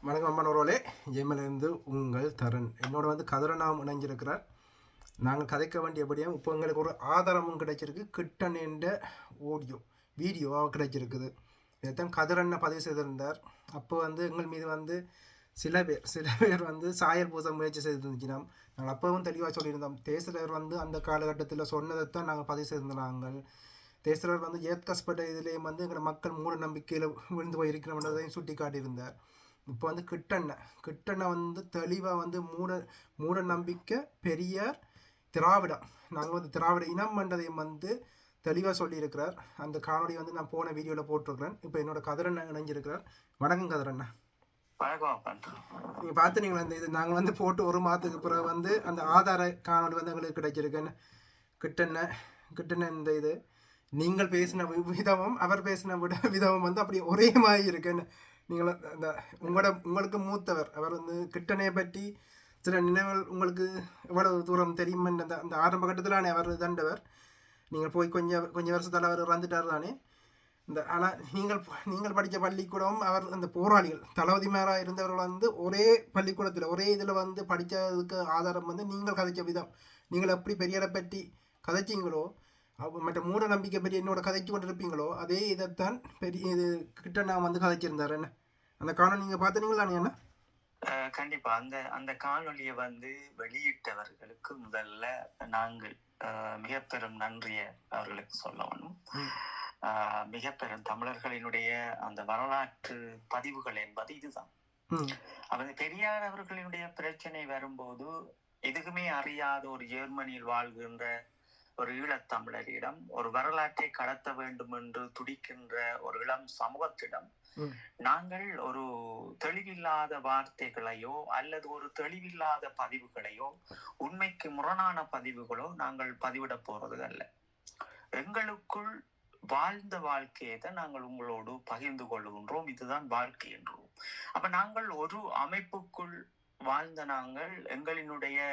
வணக்கம் அம்மனோரோலே ஜெயமலிருந்து உங்கள் தருண் என்னோட வந்து கதிரனாம் இணைஞ்சிருக்கிறார். நாங்கள் கதைக்க வேண்டியபடியும் இப்போ எங்களுக்கு ஒரு ஆதாரமும் கிடைச்சிருக்கு. கிட்டனேண்ட வீடியோ கிடைச்சிருக்குது. இதைத்தான் கதிரண்ணை பதிவு செய்திருந்தார். அப்போ வந்து எங்கள் மீது வந்து சில பேர் வந்து சாயல் பூச முயற்சி செய்திருந்துச்சுன்னா நாங்கள் அப்போவும் தெளிவாக சொல்லியிருந்தோம். தேசர் வந்து அந்த காலகட்டத்தில் சொன்னதைத்தான் நாங்கள் பதிவு செய்திருந்தோம். நாங்கள் தேசர் வந்து ஏற்கப்பட்ட இதுலேயும் வந்து எங்களை மக்கள் மூட நம்பிக்கையில் விழுந்து போய் இருக்கிறோம்ன்றதையும் சுட்டி காட்டியிருந்தார். இப்போ வந்து கிட்டண்ணை வந்து தெளிவாக வந்து மூட நம்பிக்கை பெரியார் திராவிடம், நாங்கள் வந்து திராவிட இனம் என்றதையும் வந்து தெளிவாக சொல்லியிருக்கிறார். அந்த காணொலி வந்து நான் போன வீடியோவில் போட்டிருக்கிறேன். இப்போ என்னோட கதிரண்ணா இணைஞ்சிருக்கிறார். வணக்கம் கதிரண்ணா. நீங்கள் பார்த்துனீங்களா இந்த இது நாங்கள் வந்து போட்டு ஒரு மாதத்துக்கு பிறகு வந்து அந்த ஆதார காணொலி வந்து எங்களுக்கு கிடைச்சிருக்கேன்னு. கிட்டண்ண இந்த இது நீங்கள் பேசின விதமும் அவர் பேசின விதமும் வந்து அப்படி ஒரே மாதிரி இருக்குன்னு. நீங்கள் அந்த உங்களுக்கு மூத்தவர் அவர் வந்து கிட்டனையை பற்றி சில நினைவுகள் உங்களுக்கு எவ்வளவு தூரம் தெரியும். அந்த ஆரம்ப கட்டத்திலானே அவர் தண்டவர். நீங்கள் போய் கொஞ்சம் வருஷத்தால் அவர் இறந்துட்டார் தானே. ஆனால் நீங்கள் படித்த பள்ளிக்கூடம் அவர் அந்த போராளிகள் தளபதிமாராக இருந்தவர்கள் வந்து ஒரே பள்ளிக்கூடத்தில் ஒரே இதில் வந்து படித்ததுக்கு ஆதாரம் வந்து நீங்கள் கதைச்ச விதம். நீங்கள் எப்படி பெரியாரை பற்றி கதைச்சிங்களோ மற்ற மூட நம்பிக்கை பற்றி என்னோட கதைச்சு கொண்டு இருப்பீங்களோ அதே இதைத்தான் பெரிய இது கிட்ட நான் வந்து கதைச்சிருந்தார். என்ன அந்த காணொலி நீங்கள் பார்த்துனீங்களா? என்ன கண்டிப்பா அந்த காணொலியை வந்து வெளியிட்டவர்களுக்கு முதல்ல நாங்கள் மிக பெரும் நன்றிய அவர்களுக்கு சொல்லணும். மிக பெரும் தமிழர்களினுடைய அந்த வரலாற்று பதிவுகள் என்பது இதுதான். அவர் பெரியார் அவர்களினுடைய பிரச்சனை வரும்போது எதுக்குமே அறியாத ஒரு ஜெர்மனியில் வாழ்கின்ற ஒரு ஈழத்தமிழரிடம் ஒரு வரலாற்றை கடத்த வேண்டும் என்று துடிக்கின்ற ஒரு இளம் சமூகத்திடம் நாங்கள் ஒரு தெளிவில்லாத வார்த்தைகளையோ அல்லது ஒரு தெளிவில்லாத பதிவுகளையோ உண்மைக்கு முரணான பதிவுகளோ நாங்கள் பதிவிட போறது அல்ல. எங்களுக்குள் வாழ்ந்த வாழ்க்கையை தான் நாங்கள் உங்களோடு பகிர்ந்து கொள்கின்றோம். இதுதான் வாழ்க்கை என்றோம். அப்ப நாங்கள் ஒரு அமைப்புக்குள் வாழ்ந்த நாங்கள் எங்களினுடைய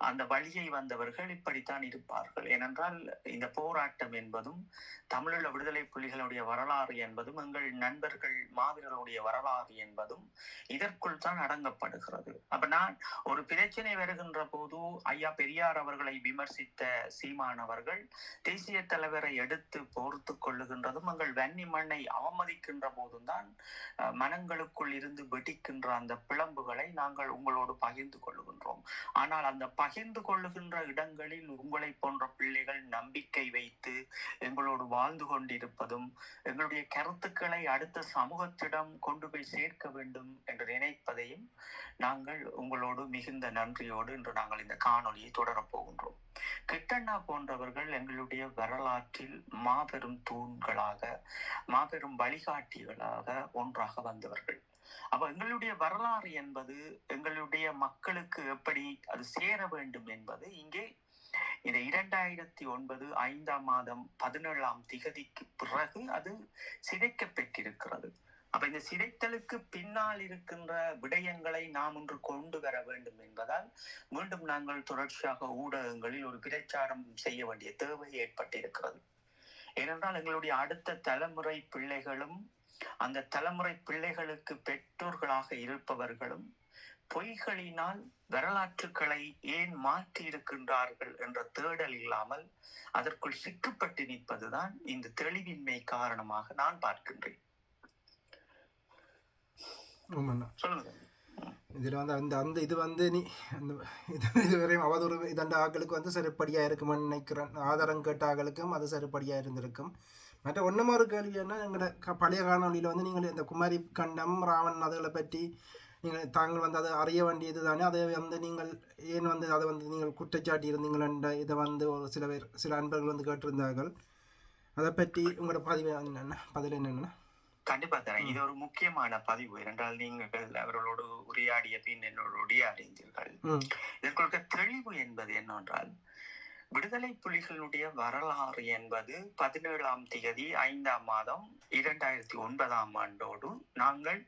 அந்த வழியை வந்தவர்கள் இப்படித்தான் இருப்பார்கள். ஏனென்றால் இந்த போராட்டம் என்பதும் தமிழீழ விடுதலை புலிகளுடைய வரலாறு என்பதும் எங்கள் நண்பர்கள் மாவீரர்களுடைய வரலாறு என்பதும் இதற்குள் தான் அடங்கப்படுகிறது. அப்ப நான் ஒரு பிரச்சனை வருகின்ற போது ஐயா பெரியார் அவர்களை விமர்சித்த சீமானவர்கள் தேசிய தலைவரை எடுத்து போர்த்து கொள்ளுகின்றதும் எங்கள் வன்னி மண்ணை அவமதிக்கின்ற போதும் தான் மனங்களுக்குள் இருந்து வெடிக்கின்ற அந்த பிளம்புகளை நாங்கள் உங்களோடு பகிர்ந்து கொள்ளுகின்றோம். ஆனால் அந்த பகிர்ந்து கொள்ளுகின்ற இடங்களில் உங்களை போன்ற பிள்ளைகள் நம்பிக்கை வைத்து எங்களோடு வாழ்ந்து கொண்டிருப்பதும் எங்களுடைய கருத்துக்களை அடுத்த சமூகத்திடம் கொண்டு போய் சேர்க்க வேண்டும் என்று நினைப்பதையும் நாங்கள் உங்களோடு மிகுந்த நன்றியோடு இன்று நாங்கள் இந்த காணொலியை தொடரப் போகின்றோம். கிட்டண்ணா போன்றவர்கள் எங்களுடைய வரலாற்றில் மாபெரும் தூண்களாக மாபெரும் வழிகாட்டிகளாக ஒன்றாக வந்தவர்கள். அப்ப எங்களுடைய வரலாறு என்பது எங்களுடைய மக்களுக்கு எப்படி அது சேர வேண்டும் என்பது இங்கே இந்த 2009 5ஆம் மாதம் 17ஆம் திகதிக்கு பிறகு அது சிதைக்கப்பட்டிருக்கிறது. அப்ப இந்த சிதைத்தலுக்கு பின்னால் இருக்கின்ற விடயங்களை நாம் ஒன்று கொண்டு வர வேண்டும் என்பதால் மீண்டும் நாங்கள் தொடர்ச்சியாக ஊடகங்களில் ஒரு பிரச்சாரம் செய்ய வேண்டிய தேவை ஏற்பட்டிருக்கிறது. ஏனென்றால் எங்களுடைய அடுத்த தலைமுறை பிள்ளைகளும் அந்த தலைமுறை பிள்ளைகளுக்கு பெற்றோர்களாக இருப்பவர்களும் பொய்களினால் வரலாற்றுக்களை ஏன் மாற்றி இருக்கின்றார்கள் என்ற தேடல் இல்லாமல் அதற்குள் சிக்கப்பட்டு நிற்பதுதான் இந்த தெளிவின்மை காரணமாக நான் பார்க்கின்றேன். சொல்லுங்க. இதில் வந்து அந்த இது வந்து நீ அந்த இதுவரையும் அவதூறு இதண்ட ஆக்களுக்கு வந்து சரிப்படியாக இருக்குமென்னு நினைக்கிறேன். ஆதாரம் கேட்ட ஆக்களுக்கும் அது சரிப்படியாக இருந்திருக்கும். மற்ற ஒன்றுமா ஒரு கேள்வி என்ன, எங்களோட பழைய காணொலியில் வந்து நீங்கள் இந்த குமாரி கண்டம் ராவன் அதுகளை பற்றி நீங்கள் தாங்கள் வந்து அதை அறிய வேண்டியது தானே. அதை வந்து நீங்கள் ஏன் வந்து அதை வந்து நீங்கள் குற்றச்சாட்டி இருந்தீங்கள இதை வந்து ஒரு சில அன்பர்கள் வந்து கேட்டிருந்தார்கள். அதை பற்றி உங்களோட பதிவு பதில் என்னென்னா? கண்டிப்பா தரேன். இது ஒரு முக்கியமான பதிவு. என்றால் நீங்கள் அவர்களோடு உரையாடிய பின் என்னோடு உரையாடினீர்கள். இதற்குள்ள தெளிவு என்பது என்னவென்றால் விடுதலை புலிகளுடைய வரலாறு என்பது 17ஆம் திகதி 5ஆம் மாதம் 2009ஆம் ஆண்டோடு நாங்கள்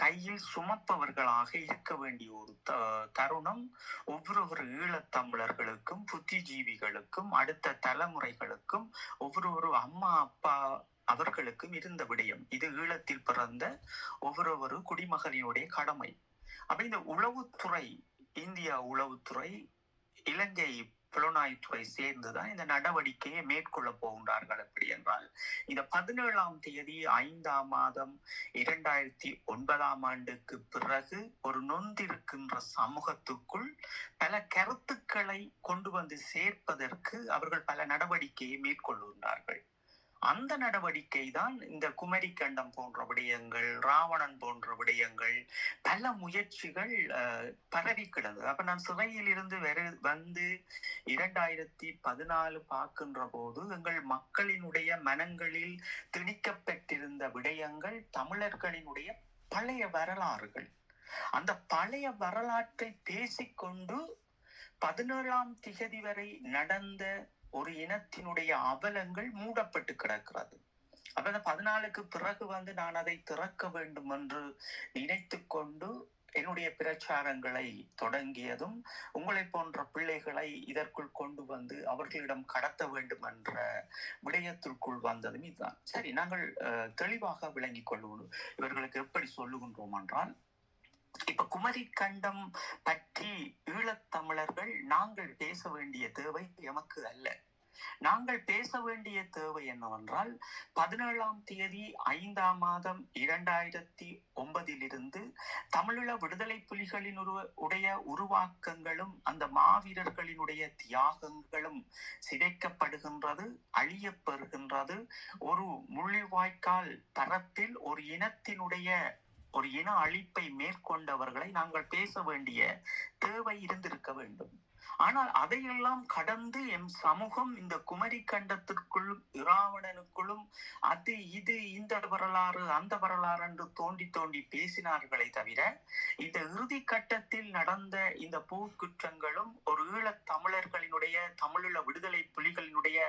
கையில் சுமப்பவர்களாக இருக்க வேண்டிய ஒரு தருணம் ஒவ்வொரு ஈழத்தமிழர்களுக்கும் புத்திஜீவிகளுக்கும் அடுத்த தலைமுறைகளுக்கும் ஒவ்வொரு அம்மா அப்பா அவர்களுக்கும் இருந்த விடயம். இது ஈழத்தில் பிறந்த ஒவ்வொரு குடிமகனினுடைய கடமை. அப்ப இந்த உளவுத்துறை, இந்தியா உளவுத்துறை, இலங்கை புலனாய்வுத்துறை சேர்ந்துதான் இந்த நடவடிக்கையை மேற்கொள்ள போகின்றார்கள். எப்படி என்றால், இந்த 17ஆம் தேதி 5ஆம் மாதம் 2009 பிறகு ஒரு நொந்திருக்கின்ற சமூகத்துக்குள் பல கருத்துக்களை கொண்டு வந்து சேர்ப்பதற்கு அவர்கள் பல நடவடிக்கையை மேற்கொள்கின்றார்கள். அந்த நடவடிக்கை தான் இந்த குமரி கண்டம் போன்ற விடயங்கள், ராவணன் போன்ற விடயங்கள், பல முயற்சிகள் பரவி கிடந்தது. அப்ப நான் சிறையில் இருந்து வந்து 2014 பார்க்கின்ற போது எங்கள் மக்களினுடைய மனங்களில் திணிக்கப்பட்டிருந்த விடயங்கள் தமிழர்களினுடைய பழைய வரலாறுகள். அந்த பழைய வரலாற்றை பேசிக்கொண்டு 17ஆம் திகதி வரை நடந்த ஒரு இனத்தினுடைய அவலங்கள் மூடப்பட்டு கிடக்கிறது. அப்ப இந்த 14க்கு பிறகு வந்து நான் அதை திறக்க வேண்டும் என்று நினைத்து கொண்டு என்னுடைய பிரச்சாரங்களை தொடங்கியதும், உங்களை போன்ற பிள்ளைகளை இதற்குள் கொண்டு வந்து அவர்களிடம் கடத்த வேண்டும் என்ற விடயத்திற்குள் வந்ததும் இதுதான். சரி, நாங்கள் தெளிவாக விளங்கிக் கொள்வோம். இவர்களுக்கு எப்படி சொல்லுகின்றோம் என்றால், இப்ப குமரி கண்டம் பற்றி ஈழத்தமிழர்கள் நாங்கள் பேச வேண்டிய தேவை எமக்கு அல்ல. நாங்கள் பேச வேண்டிய தேவை என்னவென்றால், 17ஆம் தேதி 5ஆம் மாதம் 2009 தமிழீழ விடுதலை புலிகளின் உருவாக்கங்களும் அந்த மாவீரர்களினுடைய தியாகங்களும் சிதைக்கப்படுகின்றது, அழியப்பெறுகின்றது. ஒரு முள்ளிவாய்க்கால் தரத்தில் ஒரு இன அழிப்பை மேற்கொண்டவர்களை நாங்கள் பேச வேண்டிய தேவை இருந்திருக்க வேண்டும். ஆனால் அதையெல்லாம் கடந்து எம் சமூகம் இந்த குமரி கண்டத்திற்குள்ளும் இராவணனுக்குள்ளும் அது இது இந்த வரலாறு அந்த வரலாறு என்று தோண்டி பேசினார்களே தவிர, இந்த இறுதி கட்டத்தில் நடந்த இந்த போர்க்குற்றங்களும் ஒரு ஈழத் தமிழர்களினுடைய, தமிழீழ விடுதலை புலிகளினுடைய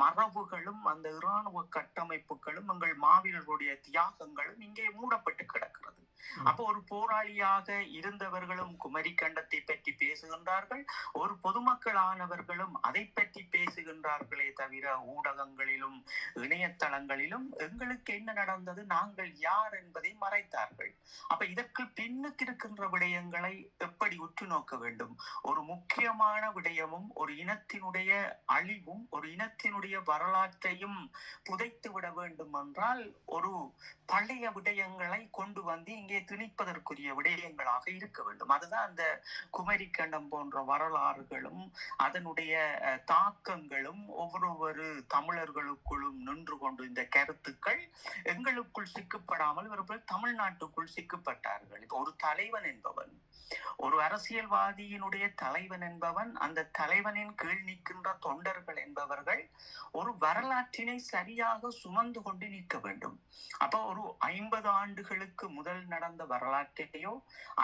மரபுகளும் அந்த இராணுவ கட்டமைப்புகளும் எங்கள் மாவீரர்களுடைய தியாகங்களும் இங்கே மூடப்பட்டு கிடக்கிறது. அப்போ ஒரு போராளியாக இருந்தவர்களும் குமரி கண்டத்தை பற்றி பேசுகின்றார்கள், ஒரு பொதுமக்களானவர்களும் அதை பற்றி பேசுகின்றார்களே தவிர ஊடகங்களிலும் இணையதளங்களிலும் எங்களுக்கு என்ன நடந்தது, நாங்கள் யார் என்பதை மறைத்தார்கள். அப்ப இதற்கு பின்னுக்கு இருக்கின்ற விடயங்களை எப்படி உற்று நோக்க வேண்டும்? ஒரு முக்கியமான விடயமும் ஒரு இனத்தினுடைய அழிவும் ஒரு இனத்தினுடைய வரலாற்றையும் புதைத்து விட வேண்டும் என்றால், ஒரு பழைய விடயங்களை கொண்டு வந்து இங்கே திணிப்பதற்குரிய விடயங்களாக இருக்க வேண்டும். அதுதான் அந்த குமரி கண்டம் போன்ற வரலாறுகளும் அதனுடைய தாக்கங்களும் ஒவ்வொரு தமிழர்களுக்குள்ளும் நின்று கொண்டு இந்த கருத்துக்கள் எங்களுக்குள் சிக்கப்படாமல் இவர்கள் தமிழ்நாட்டுக்குள் சிக்கப்பட்டார்கள். ஒரு தலைவன் என்பவன், ஒரு அரசியல்வாதியினுடைய தலைவன் என்பவன், அந்த தலைவனின் கீழ் நிற்கின்ற தொண்டர்கள் என்பவர்கள் ஒரு வரலாற்றினை சரியாக சுமந்து கொண்டு நிற்க வேண்டும். அப்போ ஒரு 50 ஆண்டுகளுக்கு முதல் நடந்த வரலாற்றையோ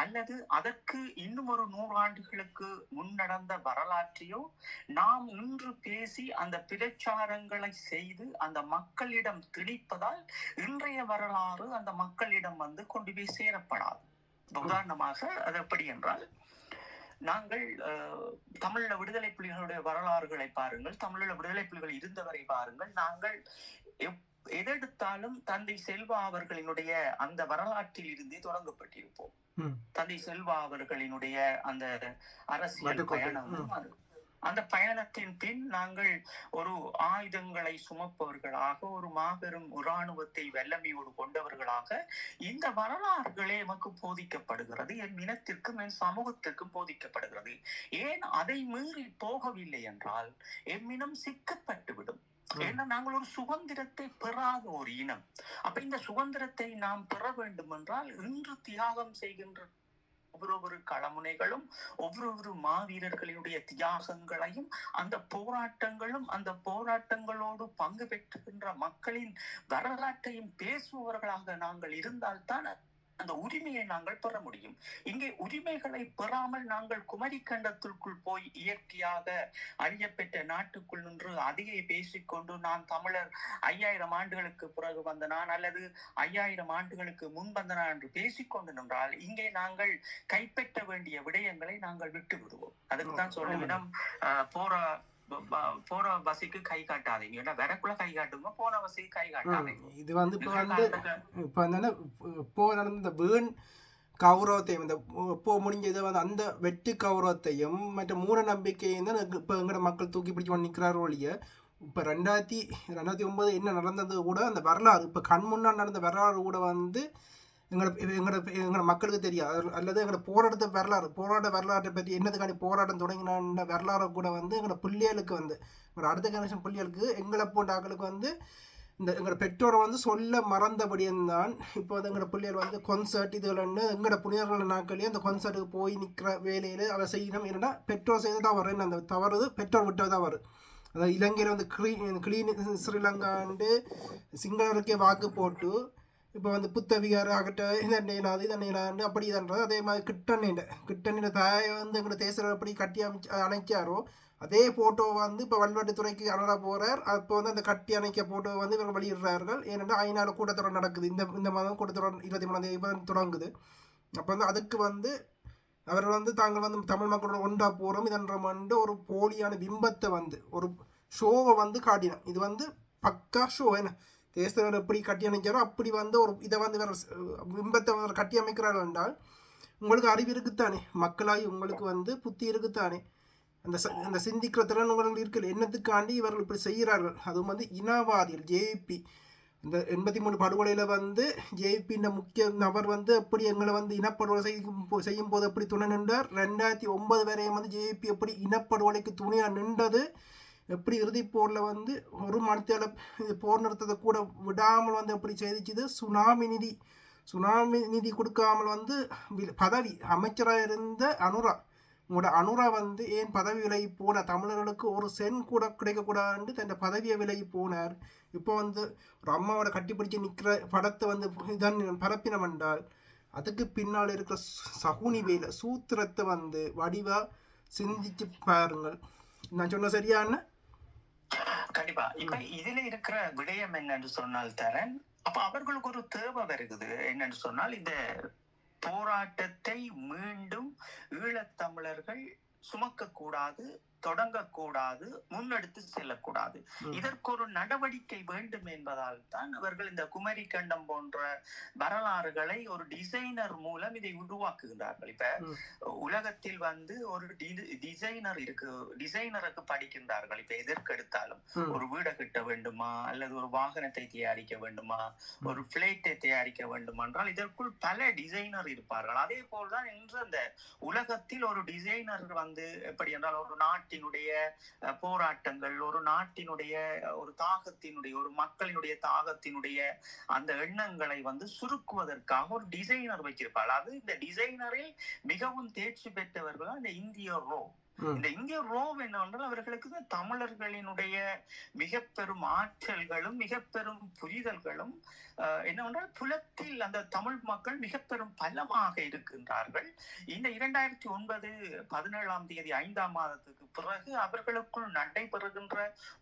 அல்லது அதற்கு இன்னும் ஒரு 100 ஆண்டுகளுக்கு முன் நடந்த வரலாற்றையோ நாம் இன்று பேசி அந்த பிரச்சாரங்களை செய்து அந்த மக்களிடம் திணிப்பதால் இன்றைய வரலாறு அந்த மக்களிடம் வந்து கொண்டு போய் சேரப்படாது. உதாரணமாக அது எப்படி என்றால், நாங்கள் தமிழீழ விடுதலை புலிகளுடைய வரலாறுகளை பாருங்கள், தமிழீழ விடுதலை புலிகள் இருந்தவரை பாருங்கள். நாங்கள் எதெடுத்தாலும் தந்தை செல்வா அவர்களினுடைய அந்த வரலாற்றில் இருந்தே தொடங்கப்பட்டிருப்போம். தந்தை செல்வா அவர்களினுடைய அந்த அரசியல் பயணமும் அந்த பயணத்தின் பின் நாங்கள் ஒரு ஆயுதங்களை சுமப்பவர்களாக, ஒரு மாபெரும் இராணுவத்தை வல்லமையோடு கொண்டவர்களாக இந்த வரலாறுகளே எமக்கு போதிக்கப்படுகிறது. என் இனத்திற்கும் என் சமூகத்திற்கும் போதிக்கப்படுகிறது. ஏன் அதை மீறி போகவில்லை என்றால் எம்மினம் சிக்கப்பட்டுவிடும். ஏன்னா நாங்கள் ஒரு சுதந்திரத்தை பெறாத ஒரு இனம். அப்ப இந்த சுதந்திரத்தை நாம் பெற வேண்டும் என்றால் இன்று தியாகம் செய்கின்ற ஒவ்வொரு களமுனைகளும் ஒவ்வொரு மாவீரர்களினுடைய தியாகங்களையும் அந்த போராட்டங்களும் அந்த போராட்டங்களோடு பங்கு பெற்றுகின்ற மக்களின் வரலாற்றையும் பேசுபவர்களாக நாங்கள் இருந்தால்தான் அந்த உரிமையை நாங்கள் பெற முடியும். இங்கே உரிமைகளை பெறாமல் நாங்கள் குமரி கண்டத்திற்குள் போய் இயற்கையாக அழியப்பெற்ற நாட்டுக்குள் நின்று அதையே பேசிக்கொண்டு நான் தமிழர் 5000 ஆண்டுகளுக்கு பிறகு வந்த நான் அல்லது 5000 ஆண்டுகளுக்கு முன் வந்த நான் என்று பேசிக்கொண்டு நின்றால் இங்கே நாங்கள் கைப்பற்ற வேண்டிய விடயங்களை நாங்கள் விட்டு விடுவோம். அதுக்குதான் சொல்லுவிடம் போற பஸ்ஸுக்கு கை காட்டாதீங்க, ஏன்னா வரக்குள்ள கை காட்டுங்க, போன பஸ்ஸுக்கு கை காட்டாதீங்க. இது வந்து இப்போ வந்து நிகழ்காலத்துக்கு இப்போ வந்து இப்போ நடந்த இந்த வீண் கௌரவத்தையும் இந்த இப்போ முடிஞ்ச இதை வந்து அந்த வெற்றி கௌரவத்தையும் மற்ற மூட நம்பிக்கையும் தான் இப்போ எங்களோட மக்கள் தூக்கி பிடிச்சி நிற்கிறாரோ ஒழிய இப்போ 2009 என்ன நடந்தது கூட அந்த வரலாறு இப்போ கண் முன்னால் நடந்த வரலாறு கூட வந்து எங்களோட மக்களுக்கு தெரியாது, அல்லது எங்களோட போராட்ட வரலாற்றை பற்றி என்னதுக்காண்டி போராட்டம் தொடங்கின வரலாறு கூட வந்து எங்களோட பிள்ளைகளுக்கு வந்து எங்களோட அடுத்த ஜெனரேஷன் பிள்ளைகளுக்கு எங்களை போன்ற ஆக்களுக்கு வந்து இந்த எங்களோட பெற்றோரை வந்து சொல்ல மறந்தபடியும் இப்போ வந்து எங்களோட பிள்ளைகள் வந்து கொன்சர்ட் இதுகள்னு எங்களோட புனிதர்கள் நாட்களே அந்த கொன்சர்ட்டுக்கு போய் நிற்கிற வேலையில் அவள் செய்யணும். என்னன்னா பெற்றோர் செய்து தவறு, அந்த தவறு பெற்றோர் விட்டது தவறு. அதாவது இலங்கையில் வந்து கிளீன் ஸ்ரீலங்காண்டு சிங்களருக்கே வாக்கு போட்டு இப்போ வந்து புத்தவிகார ஆகட்ட இதன்னையிலாண்டு அப்படி இதன்றது. அதே மாதிரி கிட்டண்ணிட தாயை வந்து எங்களோட தேசரை எப்படி கட்டி அணைச்சாரோ அதே ஃபோட்டோ வந்து இப்போ வல்வெட்டுத்துறைக்கு அனுரா போகிறார். அப்போ வந்து அந்த கட்டி அணைக்க ஃபோட்டோ வந்து இவங்க வெளியிடுறார்கள். ஏனென்றால் 5 நாள் கூட்டத்தொடர் நடக்குது. இந்த மாதம் கூட்டத்தொடர் 23ஆம் தொடங்குது. அப்போ வந்து அதுக்கு வந்து அவர்கள் வந்து தாங்கள் வந்து தமிழ் மக்களோட ஒன்றா போகிறோம் இதன்ற ஒரு போலியான பிம்பத்தை வந்து ஒரு ஷோவை வந்து காட்டினோம். இது வந்து பக்கா ஷோ. என்ன தேசர் எப்படி கட்டி அமைச்சாரோ அப்படி வந்து ஒரு இதை வந்து வேறு பிம்பத்தை கட்டி அமைக்கிறார்கள் என்றால் உங்களுக்கு அறிவு இருக்குத்தானே, மக்களாகி உங்களுக்கு வந்து புத்தி இருக்குத்தானே, அந்த சிந்திக்கிற திறன் உங்களுக்கு இருக்குது. என்னத்துக்காண்டி இவர்கள் இப்படி செய்கிறார்கள்? அதுவும் வந்து இனவாதிகள் ஜேபி இந்த 83 படுகொலையில் வந்து ஜேபியின் முக்கிய நபர் வந்து எப்படி எங்களை வந்து இனப்படுகொலை செய்யும் போது எப்படி துணை நின்றார். 2009 வரையும் வந்து ஜேபி எப்படி இனப்படுகொலைக்கு துணையாக நின்றது, எப்படி இறுதி போரில் வந்து ஒரு மனத்தால் போர் நிறுத்தத்தை கூட விடாமல் வந்து எப்படி செய்திச்சுது. சுனாமி நிதி கொடுக்காமல் வந்து பதவி அமைச்சராக இருந்த உங்களோட அனுரா வந்து ஏன் பதவி விலகி போனார்? தமிழர்களுக்கு ஒரு சென் கூட கிடைக்கக்கூடாதுன்னு தன் பதவியை விலகி போனார். இப்போ வந்து ஒரு அம்மாவோட கட்டிப்பிடிச்சு நிற்கிற படத்தை வந்து இதான் பரப்பினம் என்றால் அதுக்கு பின்னால் இருக்கிற சகுனி வேலை சூத்திரத்தை வந்து வடிவாக சிந்திச்சு பாருங்கள். நான் சொன்ன சரியான கண்டிப்பா. இப்ப இதுல இருக்கிற விடயம் என்னன்னு சொன்னால் தரன், அப்ப அவர்களுக்கு ஒரு தேவை வருகுது. என்னன்னு சொன்னால் இந்த போராட்டத்தை மீண்டும் ஈழத்தமிழர்கள் சுமக்க கூடாது, தொடங்கக்கூடாது, முன்னெடுத்து செல்லக்கூடாது. இதற்கு ஒரு நடவடிக்கை வேண்டும் என்பதால் தான் அவர்கள் இந்த குமரி கண்டம் போன்ற வரலாறுகளை ஒரு டிசைனர் மூலம் இதை உருவாக்குகின்றார்கள். இப்ப உலகத்தில் வந்து ஒரு டிசைனர் இருக்கு, டிசைனருக்கு படிக்கின்றார்கள். இப்ப எதற்கு எடுத்தாலும் ஒரு வீடை கட்ட வேண்டுமா, அல்லது ஒரு வாகனத்தை தயாரிக்க வேண்டுமா, ஒரு பிளைட்டை தயாரிக்க வேண்டுமா என்றால் இதற்குள் பல டிசைனர் இருப்பார்கள். அதே போல்தான் இன்று அந்த உலகத்தில் ஒரு டிசைனர் வந்து எப்படி என்றால் ஒரு நாட்டினுடைய போராட்டங்கள், ஒரு நாட்டினுடைய ஒரு தாகத்தினுடைய, ஒரு மக்களினுடைய தாகத்தினுடைய அந்த எண்ணங்களை வந்து சுருக்குவதற்காக ஒரு டிசைனர் வச்சிருப்பாள். அது இந்த டிசைனரில் மிகவும் தேர்ச்சி பெற்றவர்கள் இந்த இந்திய ரோ. இந்த இந்திய ரோவ் என்னவென்றால் அவர்களுக்கு தமிழர்களினுடைய மிக பெரும் ஆற்றல்களும் மிக பெரும் புரிதல்களும் என்னவென்றால் புலத்தில் அந்த தமிழ் மக்கள் மிக பெரும் பலமாக இருக்கின்றார்கள். இந்த 2009 17ஆம் தேதி 5ஆம் மாதத்துக்கு பிறகு அவர்களுக்குள் நடைபெறுகின்ற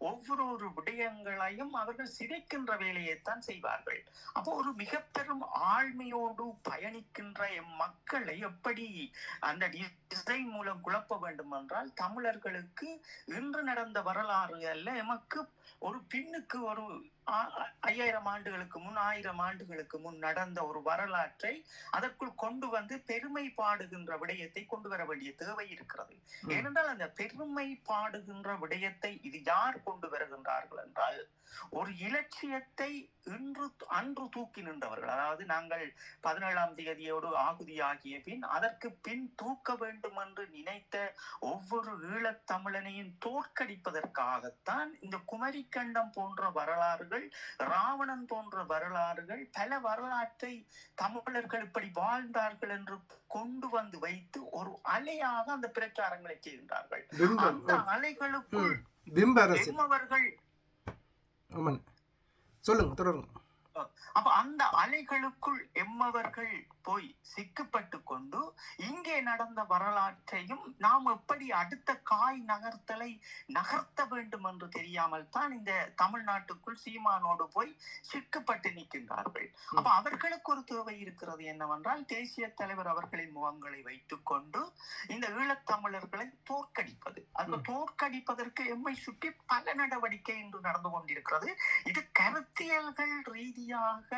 ஒவ்வொரு விடயங்களையும் அவர்கள் சிதைக்கின்ற வேலையைத்தான் செய்வார்கள். அப்போ ஒரு மிக பெரும் ஆழ்மையோடு பயணிக்கின்ற மக்களை எப்படி அந்த டிசைன் மூலம் குழப்ப வேண்டும் என்றால் தமிழர்களுக்கு இன்று நடந்த வரலாறு அல்ல, எமக்கு ஒரு பின்னுக்கு ஒரு 5000 ஆண்டுகளுக்கு முன் 1000 ஆண்டுகளுக்கு முன் நடந்த ஒரு வரலாற்றை அதற்குள் கொண்டு வந்து பெருமை பாடுகின்ற விடயத்தை கொண்டு வர வேண்டிய தேவை இருக்கிறது. ஏனென்றால் அந்த பெருமை பாடுகின்ற விடயத்தை இது யார் கொண்டு வருகின்றார்கள் என்றால் ஒரு இலட்சியத்தை அன்று தூக்கி நின்றவர்கள். அதாவது நாங்கள் 17ஆம் தேதியோடு ஆகுதியாகிய பின் அதற்கு பின் தூக்க வேண்டும் என்று நினைத்த ஒவ்வொரு ஈழத்தமிழனையும் தோற்கடிப்பதற்காகத்தான் இந்த குமரிக்கண்டம் போன்ற வரலாறுகள், ராவணன் போன்ற வரலாறுகள், பல வரலாற்றை தமிழர்கள் இப்படி வாழ்ந்தார்கள் என்று கொண்டு வந்து வைத்து ஒரு அலையாக அந்த பிரச்சாரங்களை செய்கின்றார்கள். அந்த அலைகளுக்குள் எம்மவர்கள் சொல்லுங்க தொடருங்க. அப்ப அந்த அலைகளுக்குள் எம்மவர்கள் போய் சிக்கப்பட்டு கொண்டு இங்கே நடந்த வரலாற்றையும் நாம் எப்படி அடுத்த காய் நகர்த்த வேண்டும் என்று தெரியாமல் தான் இந்த தமிழ்நாட்டுக்குள் சீமானோடு போய் சிக்கப்பட்டு நிற்கின்றார்கள். அப்ப அவர்களுக்கு ஒரு தேவை இருக்கிறது என்னவென்றால், தேசிய தலைவர் அவர்களின் முகங்களை வைத்துக் கொண்டு இந்த ஈழத்தமிழர்களை தோற்கடிப்பது. அந்த தோற்கடிப்பதற்கு எம்மை சுற்றி பல நடவடிக்கை இன்று நடந்து கொண்டிருக்கிறது. இது கருத்தியல்கள் ரீதியாக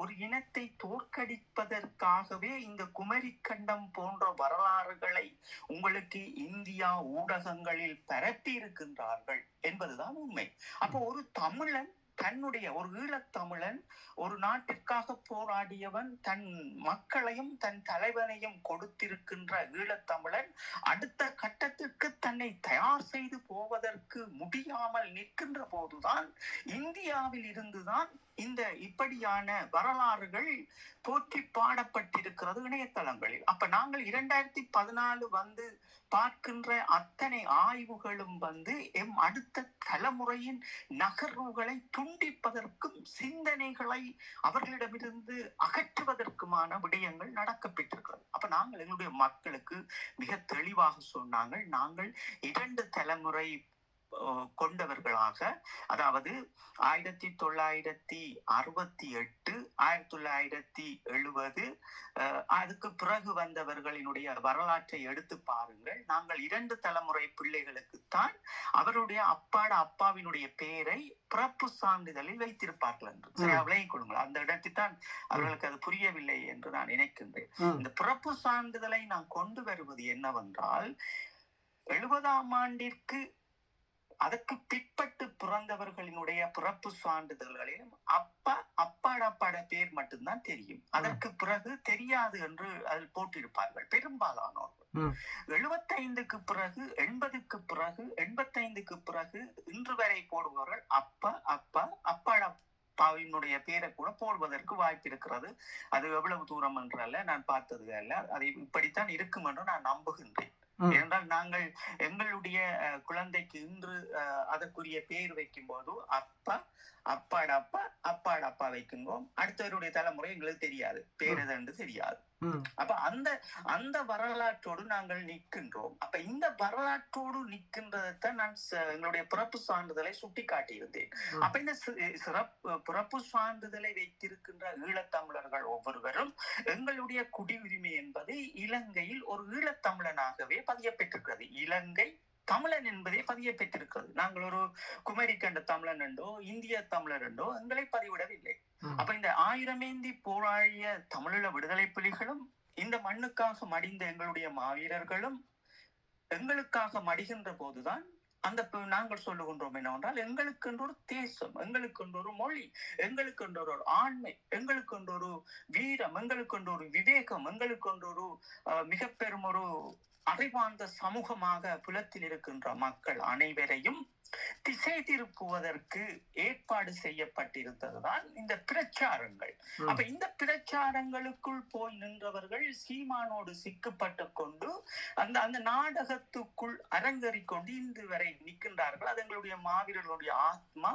ஒரு இனத்தை தோற்கடிப்பதற்காகவே இந்த குமரி கண்டம் போன்ற வரலாறுகளை உங்களுக்கு இந்தியா ஊடகங்களில் பரப்பி இருக்கின்றார்கள் என்பதுதான் உண்மை. அப்போ ஒரு தமிழன் ஒரு ஈழத்தமிழன், ஒரு நாட்டிற்காக போராடியவன், தன் மக்களையும் தன் தலைவனையும் கொடுத்திருக்கின்ற ஈழத்தமிழன் அடுத்த கட்டத்திற்கு தன்னை தயார் செய்து போவதற்கு முடியாமல் நிற்கின்ற போதுதான் இந்தியாவில் இருந்துதான் இந்த இப்படியான வரலாறுகள் போற்றி பாடப்பட்டிருக்கிறது இணையதளங்களில். அப்ப நாங்கள் 2014 வந்து பார்க்கின்ற அத்தனை ஆய்வுகளும் வந்து எம் அடுத்த தலைமுறையின் நகர்வுகளை துண்டிப்பதற்கும் சிந்தனைகளை அவர்களிடமிருந்து அகற்றுவதற்குமான விடயங்கள் நடக்கப்பட்டிருக்கிறது. அப்ப நாங்கள் எங்களுடைய மக்களுக்கு மிக தெளிவாக சொன்னாங்கள், நாங்கள் 2 தலைமுறை கொண்டவர்களாக, அதாவது 1968, 1970, அதுக்கு பிறகு வந்தவர்களினுடைய வரலாற்றை எடுத்து பாருங்கள். நாங்கள் 2 தலைமுறை பிள்ளைகளுக்குத்தான் அவருடைய அப்பாவினுடைய பெயரை பிறப்பு சான்றிதழில் வைத்திருப்பார்கள் என்று சரியா விளங்கிக் கொள்ளுங்கள். அந்த இடத்தில் தான் அவர்களுக்கு அது புரியவில்லை என்று நான் நினைக்கின்றேன். இந்த பிறப்பு சான்றிதழை நான் கொண்டு வருவது என்னவென்றால், 70ஆம் ஆண்டிற்கு அதற்கு பிற்பட்டு பிறந்தவர்களினுடைய பிறப்பு சான்றிதழ்களிலும் அப்பாட பேர் மட்டும்தான் தெரியும். அதற்கு பிறகு தெரியாது என்று அதில் போட்டிருப்பார்கள் பெரும்பாலானோர்கள். 75க்கு பிறகு, 80க்கு பிறகு, 85க்கு பிறகு இன்று வரை போடுபவர்கள் அப்பாவினுடைய பேரை கூட போடுவதற்கு வாய்ப்பு இருக்கிறது. அது எவ்வளவு தூரம் என்றல்ல, நான் பார்த்தது அல்ல, அது இப்படித்தான் இருக்கும் என்று நான் நம்புகின்றேன். ஏனென்றால் நாங்கள் எங்களுடைய குழந்தைக்கு இன்று அதற்குரிய பேர் வைக்கும் போது அப்பாடப்பா வைக்கும்போது அடுத்தவருடைய தலைமுறை எங்களுக்கு தெரியாது, பேர் எதென்று தெரியாது. அப்ப அந்த வரலாற்றோடு நாங்கள் நிற்கின்றோம். அப்ப இந்த வரலாற்றோடு நிற்கின்றதைத்தான் நான் எங்களுடைய பிறப்பு சான்றிதழை சுட்டி காட்டியிருந்தேன். அப்ப இந்த பிறப்பு சான்றிதழை வைத்திருக்கின்ற ஈழத்தமிழர்கள் ஒவ்வொருவரும் எங்களுடைய குடியுரிமை என்பது இலங்கையில் ஒரு ஈழத்தமிழனாகவே பதியப்பட்டிருக்கிறது. இலங்கை தமிழன் என்பதே பதியப்பட்டிருக்கிறது. நாங்கள் ஒரு குமரி கண்ட தமிழன் என்றோ இந்திய தமிழர் என்றோ எங்களை பதிவிடவில்லை. அப்ப இந்த 1000 ஏந்தி போராடிய தமிழீழ விடுதலை புலிகளும், இந்த மண்ணுக்காக மடிந்த எங்களுடைய மாவீரர்களும் எங்களுக்காக மடிகின்ற போதுதான் நாங்கள் சொல்லுகின்றோம் என்னவென்றால், எங்களுக்கு ஒரு தேசம், எங்களுக்கு ஒரு மொழி, எங்களுக்கு ஒரு ஆண்மை, எங்களுக்கு ஒரு வீரம், எங்களுக்கு ஒரு விவேகம், எங்களுக்கு ஒரு மிக பெரும் ஒரு அறிவார்ந்த சமூகமாக புலத்தில் இருக்கின்ற மக்கள் அனைவரையும் திசை திருப்புவதற்கு ஏற்பாடு செய்யப்பட்டிருந்ததுதான் இந்த பிரச்சாரங்கள். அப்ப இந்த பிரச்சாரங்களுக்குள் போய் நின்றவர்கள் சீமானோடு சிக்கப்பட்டு கொண்டு அந்த நாடகத்துக்குள் அரங்கேறிக்கொண்டு இன்று வரை நிற்கின்றார்கள். அது எங்களுடைய மாவீரர்களுடைய ஆத்மா